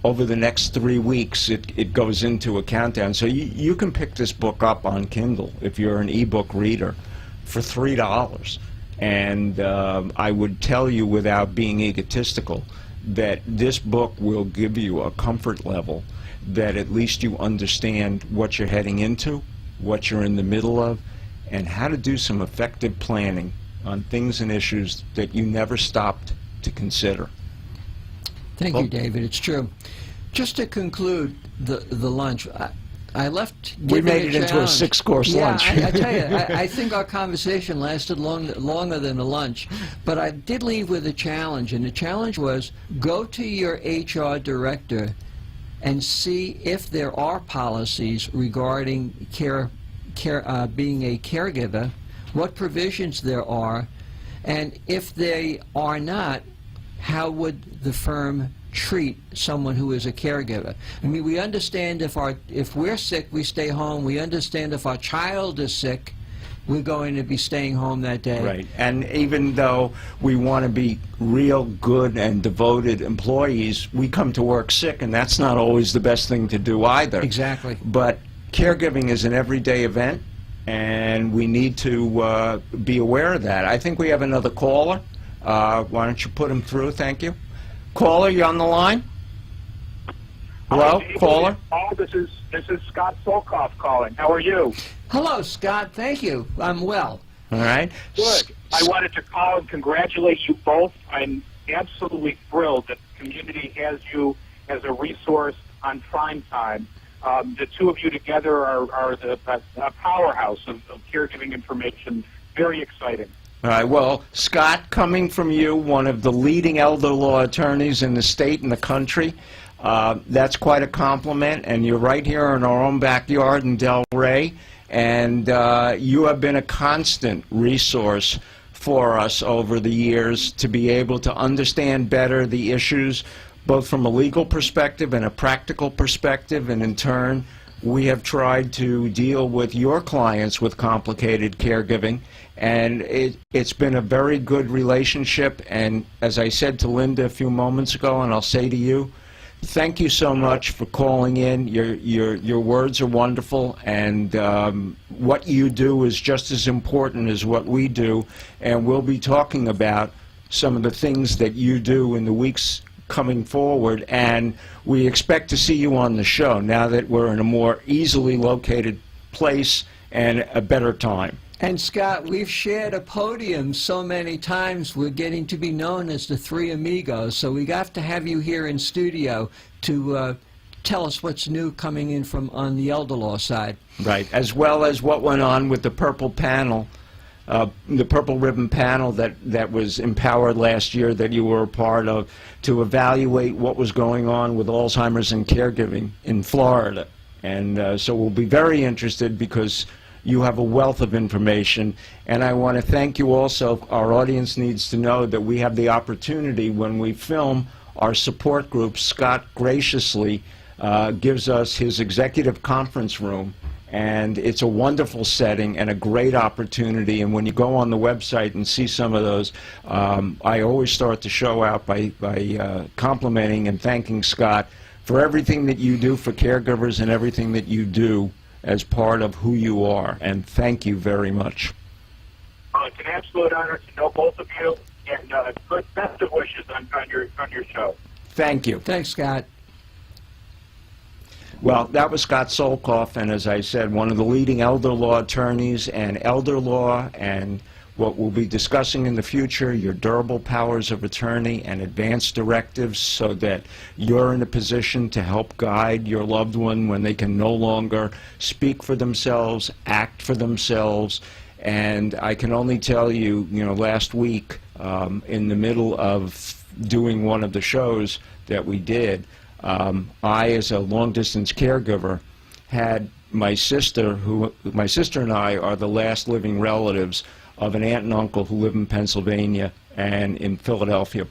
over the next 3 weeks, it goes into a countdown. So you can pick this book up on Kindle if you're an ebook reader for $3. And I would tell you, without being egotistical, that this book will give you a comfort level that at least you understand what you're heading into, what you're in the middle of, and how to do some effective planning on things and issues that you never stopped to consider. Thank you, David. It's true. Just to conclude the lunch, I left. We made it into a 6-course lunch. Yeah, I tell you, I think our conversation lasted longer than the lunch. But I did leave with a challenge, and the challenge was go to your HR director and see if there are policies regarding being a caregiver, what provisions there are, and if they are not, how would the firm treat someone who is a caregiver? I mean, we understand if we're sick, we stay home. We understand if our child is sick, we're going to be staying home that day. Right. And even though we want to be real good and devoted employees, we come to work sick, and that's not always the best thing to do either. Exactly. But caregiving is an everyday event, and we need to be aware of that. I think we have another caller. Why don't you put him through? Thank you. Caller, you on the line? Hello, caller? Oh, this is Scott Solkoff calling. How are you? Hello, Scott. Thank you. I'm well. All right. Good. I wanted to call and congratulate you both. I'm absolutely thrilled that the community has you as a resource on prime time. The two of you together are a powerhouse of caregiving information. Very exciting. All right. Well, Scott, coming from you, one of the leading elder law attorneys in the state and the country, that's quite a compliment. And you're right here in our own backyard in Delray. And you have been a constant resource for us over the years to be able to understand better the issues, both from a legal perspective and a practical perspective. And in turn, we have tried to deal with your clients with complicated caregiving. And it's been a very good relationship. And as I said to Linda a few moments ago, and I'll say to you, thank you so much for calling in. Your words are wonderful, and what you do is just as important as what we do. And we'll be talking about some of the things that you do in the weeks coming forward, and we expect to see you on the show now that we're in a more easily located place and a better time. And Scott, we've shared a podium so many times, we're getting to be known as the Three Amigos, so we have to have you here in studio to tell us what's new coming in from on the elder law side. Right, as well as what went on with the purple panel, the purple ribbon panel that was empowered last year that you were a part of to evaluate what was going on with Alzheimer's and caregiving in Florida. And so we'll be very interested because you have a wealth of information, and I want to thank you also. Our audience needs to know that we have the opportunity when we film our support group. Scott graciously gives us his executive conference room, and it's a wonderful setting and a great opportunity. And when you go on the website and see some of those, I always start the show out by complimenting and thanking Scott for everything that you do for caregivers and everything that you do as part of who you are, and thank you very much. It's an absolute honor to know both of you, and good best of wishes on your show. Thank you. Thanks, Scott. Well, that was Scott Solkoff, and as I said, one of the leading elder law attorneys and elder law, and what we'll be discussing in the future, your durable powers of attorney and advanced directives so that you're in a position to help guide your loved one when they can no longer speak for themselves, act for themselves. And I can only tell you, last week, in the middle of doing one of the shows that we did, I, as a long-distance caregiver, had my sister and I are the last living relatives of an aunt and uncle who live in Pennsylvania and in Philadelphia.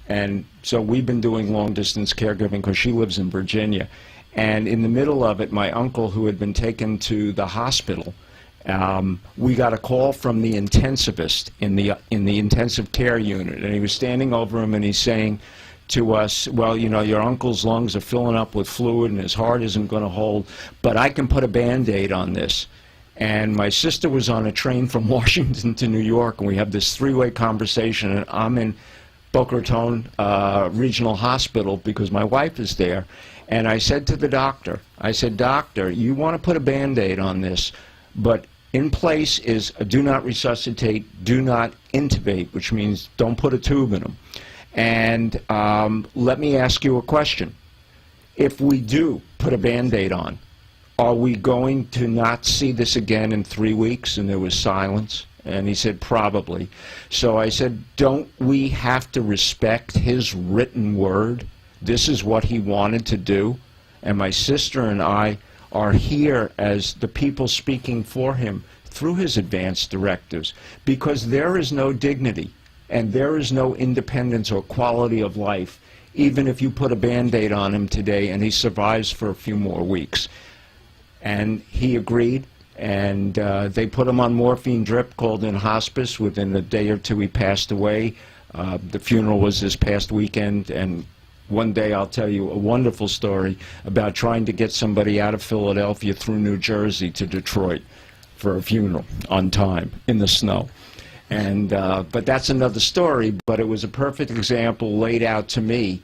And so we've been doing long-distance caregiving because she lives in Virginia. And in the middle of it, my uncle, who had been taken to the hospital, we got a call from the intensivist in the intensive care unit. And he was standing over him and he's saying to us, well, your uncle's lungs are filling up with fluid and his heart isn't going to hold, but I can put a Band-Aid on this. And my sister was on a train from Washington to New York, and we have this three-way conversation, and I'm in Boca Raton Regional Hospital because my wife is there. And I said to the doctor, I said, "Doctor, you want to put a Band-Aid on this, but in place is a do not resuscitate, do not intubate," which means don't put a tube in them. And let me ask you a question. If we do put a Band-Aid on, are we going to not see this again in 3 weeks? And there was silence. And he said, probably. So I said, don't we have to respect his written word? This is what he wanted to do. And my sister and I are here as the people speaking for him through his advanced directives, because there is no dignity and there is no independence or quality of life, even if you put a Band-Aid on him today and he survives for a few more weeks. And he agreed, and they put him on morphine drip, called in hospice. Within a day or two, he passed away. The funeral was this past weekend, and one day I'll tell you a wonderful story about trying to get somebody out of Philadelphia through New Jersey to Detroit for a funeral on time in the snow. And but that's another story, but it was a perfect example laid out to me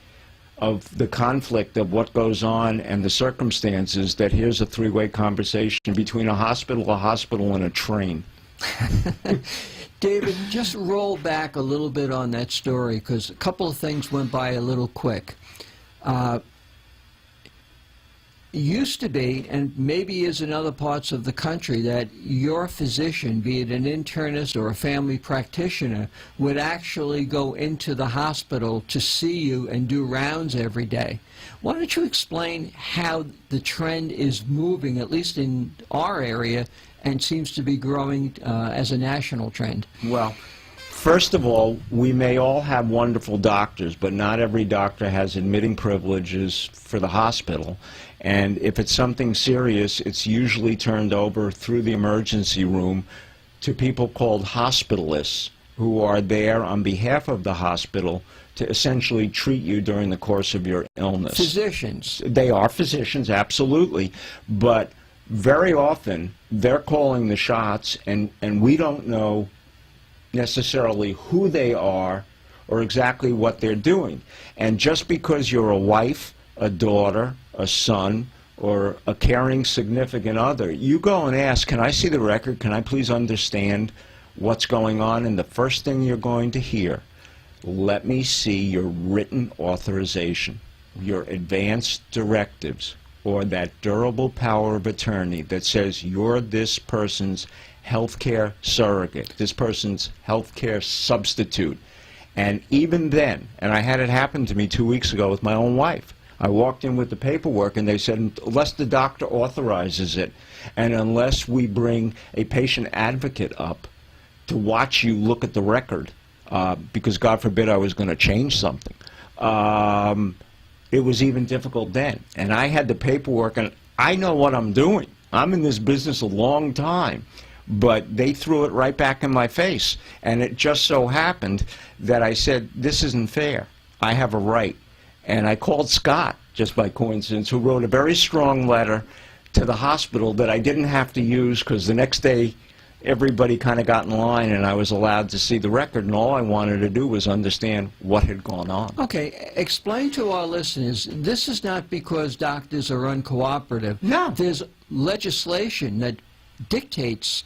of the conflict of what goes on and the circumstances, that here's a three-way conversation between a hospital, and a train. David, just roll back a little bit on that story, because a couple of things went by a little quick. Used to be, and maybe is in other parts of the country, that your physician, be it an internist or a family practitioner, would actually go into the hospital to see you and do rounds every day. Why don't you explain how the trend is moving, at least in our area, and seems to be growing as a national trend? Well, first of all, we may all have wonderful doctors, but not every doctor has admitting privileges for the hospital. And if it's something serious, it's usually turned over through the emergency room to people called hospitalists, who are there on behalf of the hospital to essentially treat you during the course of your illness. Physicians. They are physicians, absolutely. But very often, they're calling the shots, and we don't know necessarily who they are or exactly what they're doing. And just because you're a wife, a daughter, a son, or a caring significant other, you go and ask, can I see the record? Can I please understand what's going on? And the first thing you're going to hear, let me see your written authorization, your advance directives, or that durable power of attorney that says you're this person's healthcare surrogate, this person's healthcare substitute. And even then, and I had it happen to me 2 weeks ago with my own wife, I walked in with the paperwork and they said, unless the doctor authorizes it, and unless we bring a patient advocate up to watch you look at the record, because God forbid I was going to change something, it was even difficult then. And I had the paperwork, and I know what I'm doing. I'm in this business a long time. But they threw it right back in my face. And it just so happened that I said, this isn't fair. I have a right. And I called Scott, just by coincidence, who wrote a very strong letter to the hospital that I didn't have to use, because the next day everybody kind of got in line and I was allowed to see the record, and all I wanted to do was understand what had gone on. Okay, explain to our listeners, this is not because doctors are uncooperative. No. There's legislation that dictates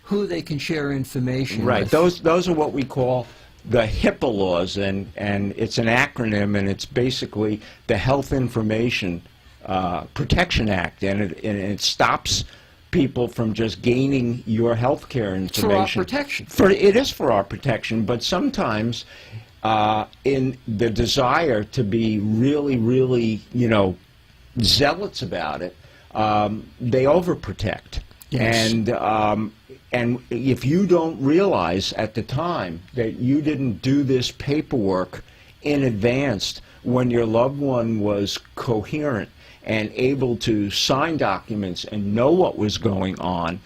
who they can share information Right. with. Those are what we call the HIPAA laws, and it's an acronym, and it's basically the Health Information Protection Act, and it stops people from just gaining your health care information. For our protection. It is for our protection, but sometimes in the desire to be really, really, zealots about it, they overprotect. Yes. And if you don't realize at the time that you didn't do this paperwork in advance when your loved one was coherent and able to sign documents and know what was going on,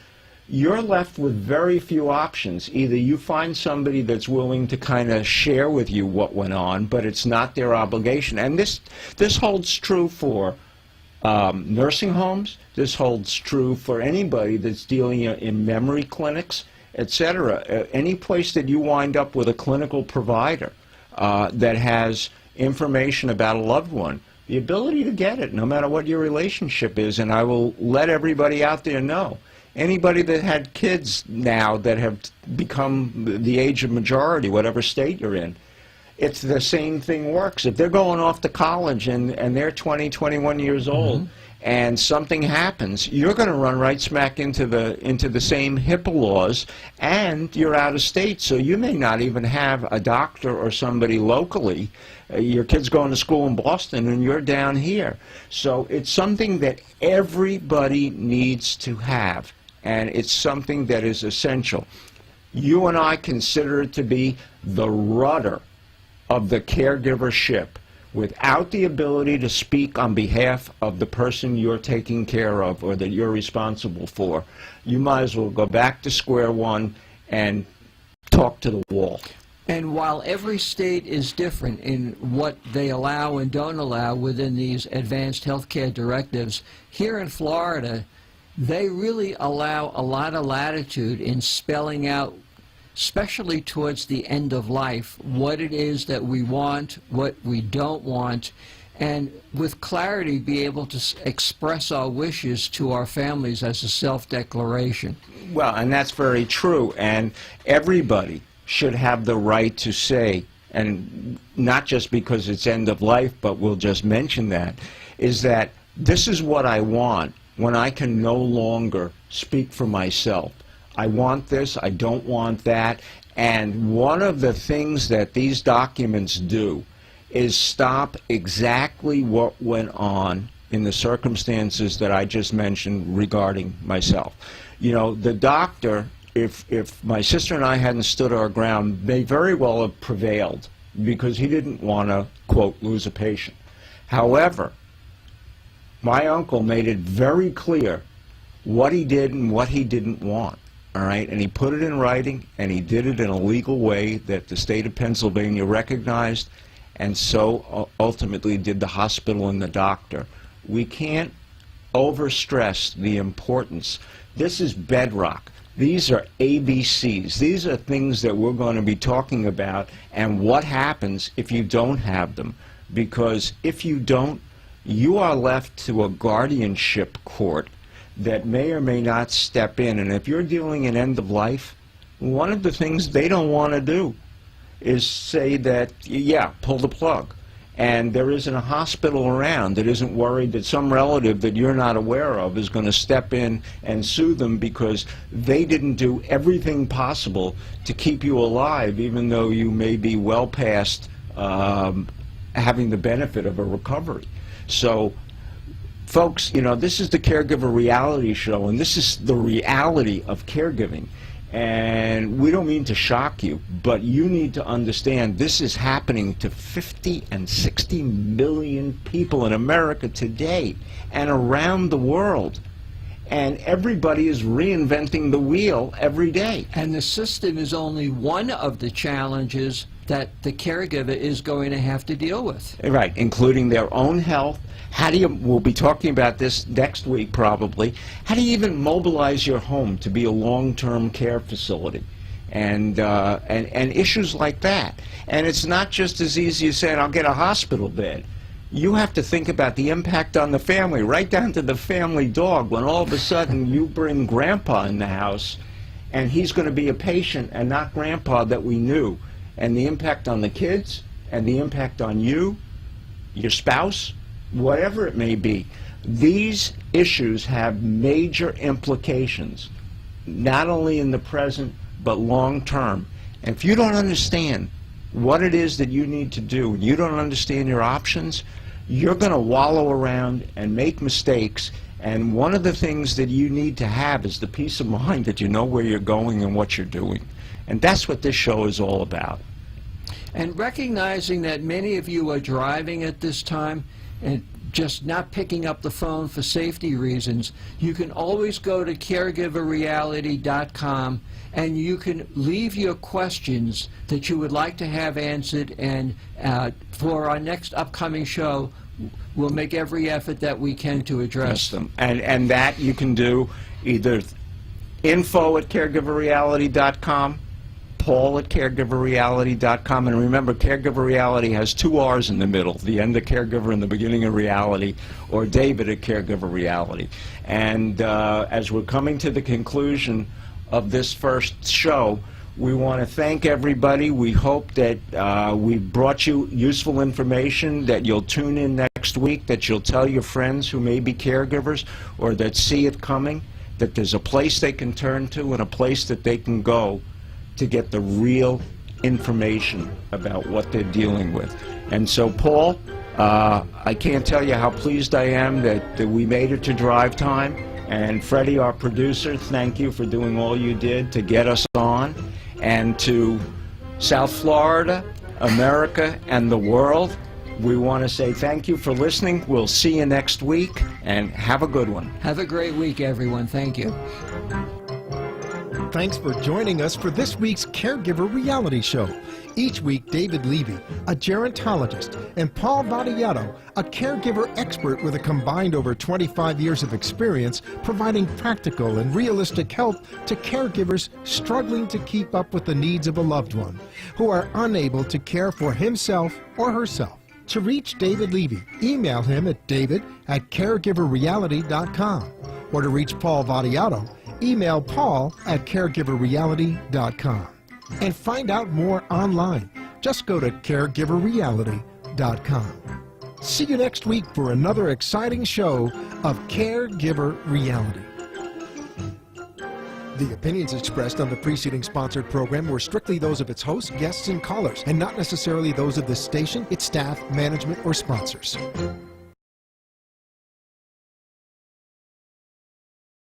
you're left with very few options. Either you find somebody that's willing to kind of share with you what went on, but it's not their obligation. And this holds true for nursing homes. This holds true for anybody that's dealing in memory clinics, etc. Any place that you wind up with a clinical provider that has information about a loved one, the ability to get it, no matter what your relationship is, and I will let everybody out there know, anybody that had kids now that have become the age of majority, whatever state you're in, it's the same thing works. If they're going off to college and they're 20, 21 years old, and something happens, you're going to run right smack into the same HIPAA laws, and you're out of state, so you may not even have a doctor or somebody locally. Your kid's going to school in Boston, and you're down here. So it's something that everybody needs to have, and it's something that is essential. You and I consider it to be the rudder of the caregiver ship. Without the ability to speak on behalf of the person you're taking care of or that you're responsible for, you might as well go back to square one and talk to the wall. And while every state is different in what they allow and don't allow within these advanced healthcare directives, here in Florida, they really allow a lot of latitude in spelling out, especially towards the end of life, what it is that we want, what we don't want, and with clarity be able to express our wishes to our families as a self-declaration. Well, and that's very true, and everybody should have the right to say, and not just because it's end of life, but we'll just mention that, is that this is what I want when I can no longer speak for myself. I want this, I don't want that, and one of the things that these documents do is stop exactly what went on in the circumstances that I just mentioned regarding myself. You know, the doctor, if my sister and I hadn't stood our ground, may very well have prevailed because he didn't want to, quote, lose a patient. However, my uncle made it very clear what he did and what he didn't want, all right? And he put it in writing, and he did it in a legal way that the state of Pennsylvania recognized, and so ultimately did the hospital and the doctor. We can't overstress the importance. This is bedrock. These are ABCs. These are things that we're going to be talking about and what happens if you don't have them. Because if you don't, you are left to a guardianship court that may or may not step in. And if you're dealing in end of life, one of the things they don't want to do is say that, yeah, pull the plug. And there isn't a hospital around that isn't worried that some relative that you're not aware of is going to step in and sue them because they didn't do everything possible to keep you alive, even though you may be well past having the benefit of a recovery. So, folks, you know, this is the Caregiver reality show, and this is the reality of caregiving. And we don't mean to shock you, but you need to understand this is happening to 50 and 60 million people in America today and around the world. And everybody is reinventing the wheel every day. And the system is only one of the challenges that the caregiver is going to have to deal with. Right, including their own health. How do you, we'll be talking about this next week probably, how do you even mobilize your home to be a long-term care facility? And issues like that. And it's not just as easy as saying, I'll get a hospital bed. You have to think about the impact on the family, right down to the family dog, when all of a sudden you bring Grandpa in the house and he's going to be a patient and not Grandpa that we knew. And the impact on the kids, and the impact on you, your spouse, whatever it may be. These issues have major implications, not only in the present, but long term. And if you don't understand what it is that you need to do, and you don't understand your options, you're going to wallow around and make mistakes. And one of the things that you need to have is the peace of mind that you know where you're going and what you're doing. And that's what this show is all about. And recognizing that many of you are driving at this time and just not picking up the phone for safety reasons, you can always go to caregiverreality.com and you can leave your questions that you would like to have answered, and for our next upcoming show, we'll make every effort that we can to address them. And that you can do either info@caregiverreality.com, Paul@caregiverreality.com, and remember, Caregiver Reality has 2 R's in the middle, the end of Caregiver and the beginning of Reality, or David@Caregiver Reality. And as we're coming to the conclusion of this first show, we want to thank everybody. We hope that we brought you useful information, that you'll tune in next week, that you'll tell your friends who may be caregivers or that see it coming, that there's a place they can turn to and a place that they can go to get the real information about what they're dealing with. And so, Paul, I can't tell you how pleased I am that we made it to drive time. And Freddie, our producer, thank you for doing all you did to get us on. And to South Florida, America, and the world, we want to say thank you for listening. We'll see you next week, and have a good one. Have a great week, everyone. Thank you. Thanks for joining us for this week's Caregiver Reality Show. Each week, David Levy, a gerontologist, and Paul Vadiato, a caregiver expert with a combined over 25 years of experience, providing practical and realistic help to caregivers struggling to keep up with the needs of a loved one who are unable to care for himself or herself. To reach David Levy, email him at david@caregiverreality.com. Or to reach Paul Vadiato, email paul@caregiverreality.com. And find out more online. Just go to caregiverreality.com. See you next week for another exciting show of Caregiver Reality. The opinions expressed on the preceding sponsored program were strictly those of its hosts, guests, and callers, and not necessarily those of the station, its staff, management, or sponsors.